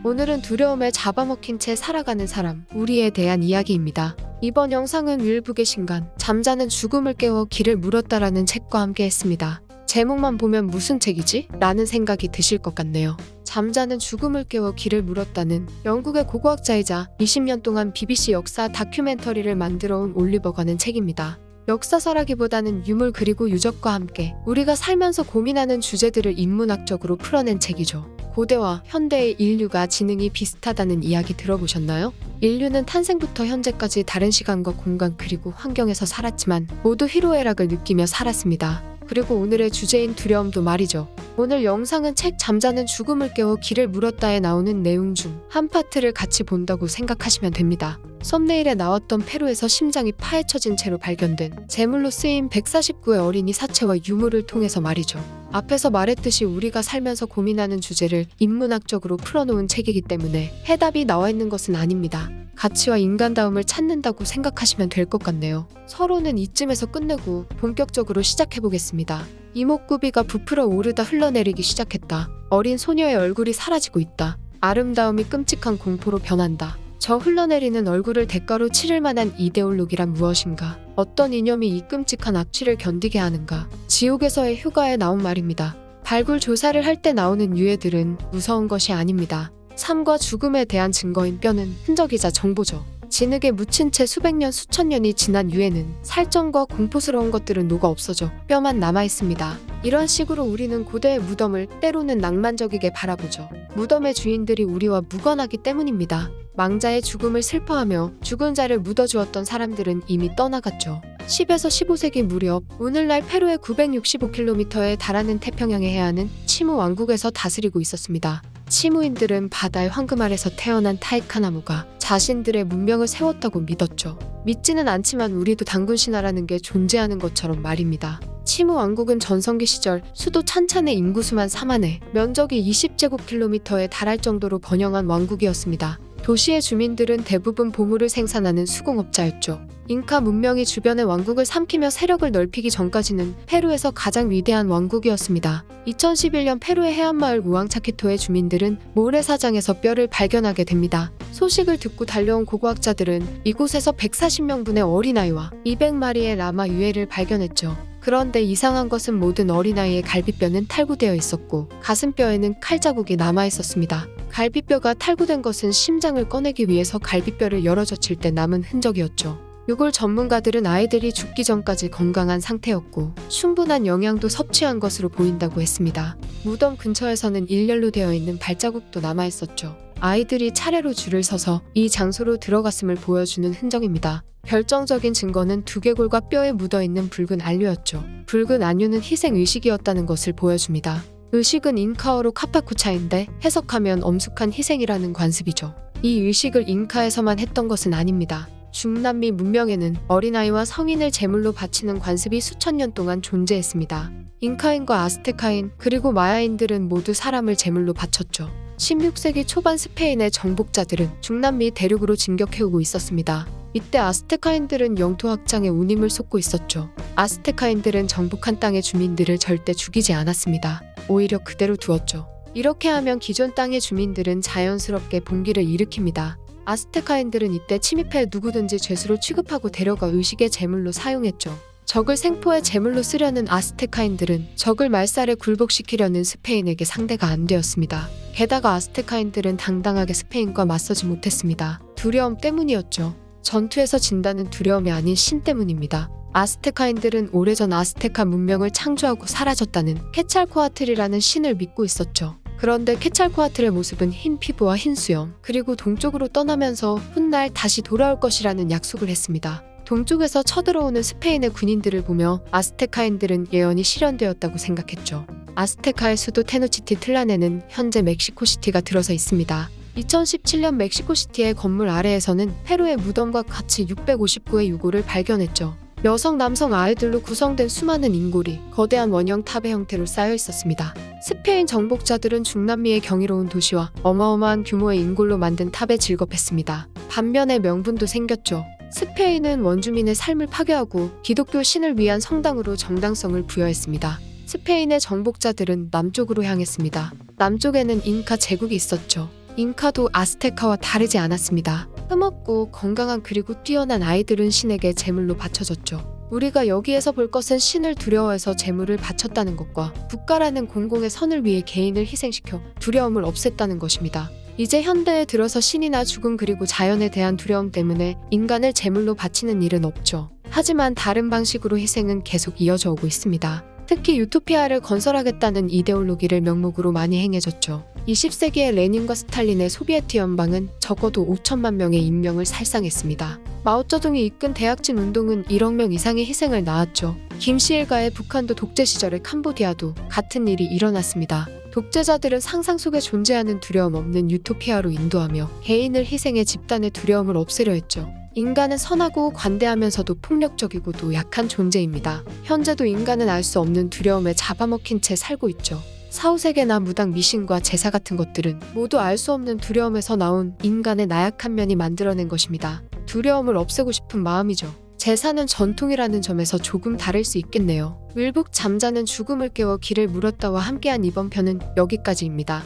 오늘은 두려움에 잡아먹힌 채 살아가는 사람, 우리에 대한 이야기입니다. 이번 영상은 윌북의 신간, 잠자는 죽음을 깨워 길을 물었다라는 책과 함께 했습니다. 제목만 보면 무슨 책이지? 라는 생각이 드실 것 같네요. 잠자는 죽음을 깨워 길을 물었다는 영국의 고고학자이자 20년 동안 BBC 역사 다큐멘터리를 만들어온 올리버가는 책입니다. 역사서라기보다는 유물 그리고 유적과 함께 우리가 살면서 고민하는 주제들을 인문학적으로 풀어낸 책이죠. 고대와 현대의 인류가 지능이 비슷하다는 이야기 들어보셨나요? 인류는 탄생부터 현재까지 다른 시간과 공간 그리고 환경에서 살았지만 모두 희로애락을 느끼며 살았습니다. 그리고 오늘의 주제인 두려움도 말이죠. 오늘 영상은 책 잠자는 죽음을 깨워 길을 물었다에 나오는 내용 중 한 파트를 같이 본다고 생각하시면 됩니다. 썸네일에 나왔던 페루에서 심장이 파헤쳐진 채로 발견된 제물로 쓰인 149의 어린이 사체와 유물을 통해서 말이죠. 앞에서 말했듯이 우리가 살면서 고민하는 주제를 인문학적으로 풀어놓은 책이기 때문에 해답이 나와 있는 것은 아닙니다. 가치와 인간다움을 찾는다고 생각하시면 될 것 같네요. 서론은 이쯤에서 끝내고 본격적으로 시작해보겠습니다. 이목구비가 부풀어 오르다 흘러내리기 시작했다. 어린 소녀의 얼굴이 사라지고 있다. 아름다움이 끔찍한 공포로 변한다. 저 흘러내리는 얼굴을 대가로 치를 만한 이데올로기란 무엇인가? 어떤 이념이 이 끔찍한 악취를 견디게 하는가? 지옥에서의 휴가에 나온 말입니다. 발굴 조사를 할 때 나오는 유해들은 무서운 것이 아닙니다. 삶과 죽음에 대한 증거인 뼈는 흔적이자 정보죠. 진흙에 묻힌 채 수백 년 수천 년이 지난 유해는 살점과 공포스러운 것들은 녹아 없어져 뼈만 남아있습니다. 이런 식으로 우리는 고대의 무덤을 때로는 낭만적이게 바라보죠. 무덤의 주인들이 우리와 무관하기 때문입니다. 망자의 죽음을 슬퍼하며 죽은 자를 묻어주었던 사람들은 이미 떠나갔죠. 10에서 15세기 무렵 오늘날 페루의 965km에 달하는 태평양의 해안은 치무 왕국에서 다스리고 있었습니다. 치무인들은 바다의 황금 아래서 태어난 타이카나무가 자신들의 문명을 세웠다고 믿었죠. 믿지는 않지만 우리도 단군 신화라는 게 존재하는 것처럼 말입니다. 치무 왕국은 전성기 시절 수도 찬찬의 인구수만 4만에 면적이 20제곱킬로미터에 달할 정도로 번영한 왕국이었습니다. 도시의 주민들은 대부분 보물을 생산하는 수공업자였죠. 잉카 문명이 주변의 왕국을 삼키며 세력을 넓히기 전까지는 페루에서 가장 위대한 왕국이었습니다. 2011년 페루의 해안마을 우앙차키토의 주민들은 모래사장에서 뼈를 발견하게 됩니다. 소식을 듣고 달려온 고고학자들은 이곳에서 140명분의 어린아이와 200마리의 라마 유해를 발견했죠. 그런데 이상한 것은 모든 어린아이의 갈비뼈는 탈구되어 있었고 가슴뼈에는 칼자국이 남아있었습니다. 갈비뼈가 탈구된 것은 심장을 꺼내기 위해서 갈비뼈를 열어젖힐 때 남은 흔적이었죠. 유골 전문가들은 아이들이 죽기 전까지 건강한 상태였고 충분한 영양도 섭취한 것으로 보인다고 했습니다. 무덤 근처에서는 일렬로 되어 있는 발자국도 남아있었죠. 아이들이 차례로 줄을 서서 이 장소로 들어갔음을 보여주는 흔적입니다. 결정적인 증거는 두개골과 뼈에 묻어있는 붉은 안류였죠. 붉은 안류는 희생의식이었다는 것을 보여줍니다. 의식은 잉카어로 카파쿠차인데 해석하면 엄숙한 희생이라는 관습이죠. 이 의식을 잉카에서만 했던 것은 아닙니다. 중남미 문명에는 어린아이와 성인을 제물로 바치는 관습이 수천 년 동안 존재했습니다. 잉카인과 아스테카인 그리고 마야인들은 모두 사람을 제물로 바쳤죠. 16세기 초반 스페인의 정복자들은 중남미 대륙으로 진격해오고 있었습니다. 이때 아스테카인들은 영토 확장에 운임을 쏟고 있었죠. 아스테카인들은 정복한 땅의 주민들을 절대 죽이지 않았습니다. 오히려 그대로 두었죠. 이렇게 하면 기존 땅의 주민들은 자연스럽게 봉기를 일으킵니다. 아스테카인들은 이때 침입해 누구든지 죄수로 취급하고 데려가 의식의 제물로 사용했죠. 적을 생포의 제물로 쓰려는 아스테카인들은 적을 말살에 굴복시키려는 스페인에게 상대가 안 되었습니다. 게다가 아스테카인들은 당당하게 스페인과 맞서지 못했습니다. 두려움 때문이었죠. 전투에서 진다는 두려움이 아닌 신 때문입니다. 아스테카인들은 오래전 아스테카 문명을 창조하고 사라졌다는 케찰코아틀이라는 신을 믿고 있었죠. 그런데 케찰코아틀의 모습은 흰 피부와 흰 수염, 그리고 동쪽으로 떠나면서 훗날 다시 돌아올 것이라는 약속을 했습니다. 동쪽에서 쳐들어오는 스페인의 군인들을 보며 아스테카인들은 예언이 실현되었다고 생각했죠. 아스테카의 수도 테노치티틀란에는 현재 멕시코시티가 들어서 있습니다. 2017년 멕시코시티의 건물 아래에서는 페루의 무덤과 같이 659의 유골을 발견했죠. 여성, 남성, 아이들로 구성된 수많은 인골이 거대한 원형 탑의 형태로 쌓여 있었습니다. 스페인 정복자들은 중남미의 경이로운 도시와 어마어마한 규모의 인골로 만든 탑에 질겁했습니다. 반면에 명분도 생겼죠. 스페인은 원주민의 삶을 파괴하고 기독교 신을 위한 성당으로 정당성을 부여했습니다. 스페인의 정복자들은 남쪽으로 향했습니다. 남쪽에는 잉카 제국이 있었죠. 잉카도 아스테카와 다르지 않았습니다. 흠없고 건강한 그리고 뛰어난 아이들은 신에게 제물로 바쳐졌죠. 우리가 여기에서 볼 것은 신을 두려워해서 제물을 바쳤다는 것과 국가라는 공공의 선을 위해 개인을 희생시켜 두려움을 없앴다는 것입니다. 이제 현대에 들어서 신이나 죽음 그리고 자연에 대한 두려움 때문에 인간을 제물로 바치는 일은 없죠. 하지만 다른 방식으로 희생은 계속 이어져 오고 있습니다. 특히 유토피아를 건설하겠다는 이데올로기를 명목으로 많이 행해졌죠. 20세기의 레닌과 스탈린의 소비에트 연방은 적어도 5천만 명의 인명을 살상했습니다. 마오쩌둥이 이끈 대약진 운동은 1억 명 이상의 희생을 낳았죠. 김시일가의 북한도 독재 시절의 캄보디아도 같은 일이 일어났습니다. 독재자들은 상상 속에 존재하는 두려움 없는 유토피아로 인도하며 개인을 희생해 집단의 두려움을 없애려 했죠. 인간은 선하고 관대하면서도 폭력적이고도 약한 존재입니다. 현재도 인간은 알 수 없는 두려움에 잡아먹힌 채 살고 있죠. 사후세계나 무당 미신과 제사 같은 것들은 모두 알 수 없는 두려움에서 나온 인간의 나약한 면이 만들어낸 것입니다. 두려움을 없애고 싶은 마음이죠. 제사는 전통이라는 점에서 조금 다를 수 있겠네요. 윌북 잠자는 죽음을 깨워 길을 물었다와 함께한 이번 편은 여기까지입니다.